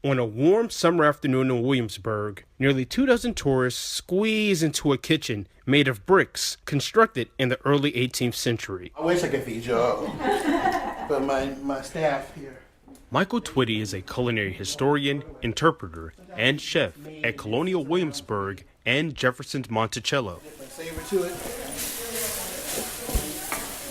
On a warm summer afternoon in Williamsburg, nearly 24 tourists squeeze into a kitchen made of bricks constructed in the early 18th century. I wish I could feed you all, but my staff here. Michael Twitty is a culinary historian, interpreter, and chef at Colonial Williamsburg and Jefferson's Monticello. Savor to it.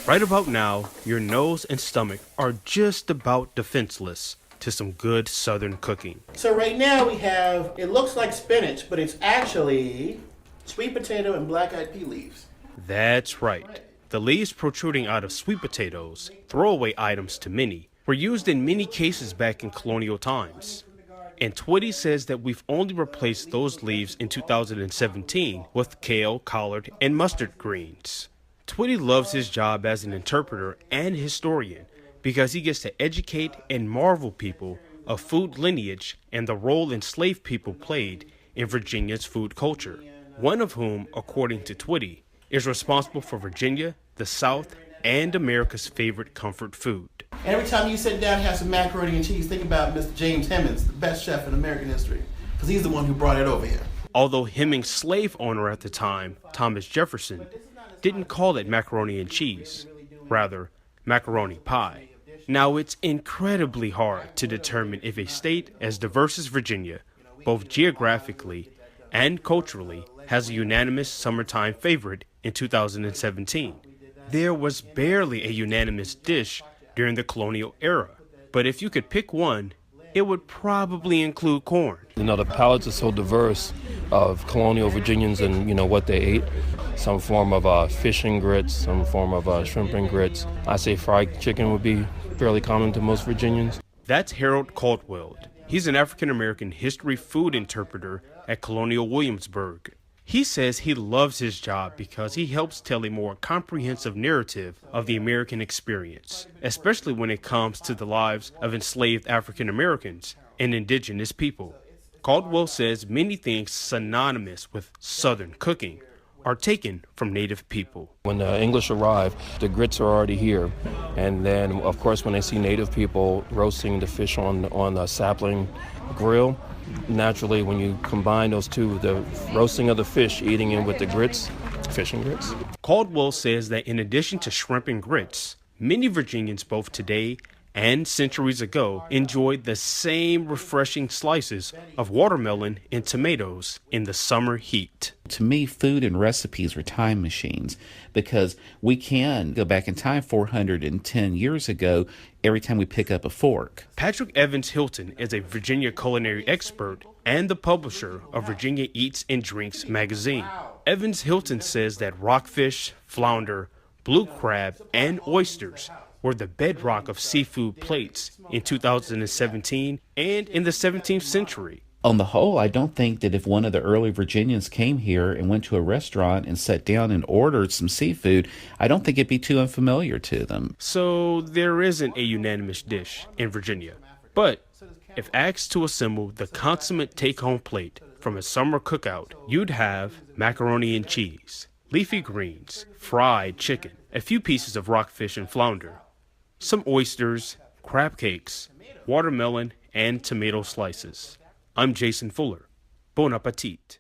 Right about now, your nose and stomach are just about defenseless to some good Southern cooking. So right now we have, it looks like spinach, but it's actually sweet potato and black-eyed pea leaves. That's right. The leaves protruding out of sweet potatoes, throwaway items to many, were used in many cases back in colonial times. And Twitty says that we've only replaced those leaves in 2017 with kale, collard, and mustard greens. Twitty loves his job as an interpreter and historian because he gets to educate and marvel people of food lineage and the role enslaved people played in Virginia's food culture, one of whom, according to Twitty, is responsible for Virginia, the South, and America's favorite comfort food. Every time you sit down and have some macaroni and cheese, think about Mr. James Hemings, the best chef in American history, because he's the one who brought it over here. Although Hemings' slave owner at the time, Thomas Jefferson, didn't call it macaroni and cheese, rather macaroni pie. Now, it's incredibly hard to determine if a state as diverse as Virginia, both geographically and culturally, has a unanimous summertime favorite in 2017. There was barely a unanimous dish during the colonial era, but if you could pick one, it would probably include corn. The palates are so diverse of colonial Virginians and, what they ate. Some form of fish and grits, some form of shrimp and grits. I say fried chicken would be fairly common to most Virginians. That's Harold Caldwell. He's an African-American history food interpreter at Colonial Williamsburg. He says he loves his job because he helps tell a more comprehensive narrative of the American experience, especially when it comes to the lives of enslaved African Americans and indigenous people. Caldwell says many things synonymous with Southern cooking are taken from Native people. When the English arrive, the grits are already here. And then, of course, when they see Native people roasting the fish on a sapling grill, naturally, when you combine those two, the roasting of the fish, eating it with the grits, fish and grits. Caldwell says that in addition to shrimp and grits, many Virginians both today and centuries ago enjoyed the same refreshing slices of watermelon and tomatoes in the summer heat. To me, food and recipes are time machines because we can go back in time 410 years ago every time we pick up a fork. Patrick Evans-Hylton is a Virginia culinary expert and the publisher of Virginia Eats and Drinks magazine. Evans-Hylton says that rockfish, flounder, blue crab, and oysters were the bedrock of seafood plates in 2017 and in the 17th century. On the whole, I don't think that if one of the early Virginians came here and went to a restaurant and sat down and ordered some seafood, I don't think it'd be too unfamiliar to them. So there isn't a unanimous dish in Virginia. But if asked to assemble the consummate take-home plate from a summer cookout, you'd have macaroni and cheese, leafy greens, fried chicken, a few pieces of rockfish and flounder, some oysters, crab cakes, watermelon, and tomato slices. I'm Jason Fuller. Bon appetit.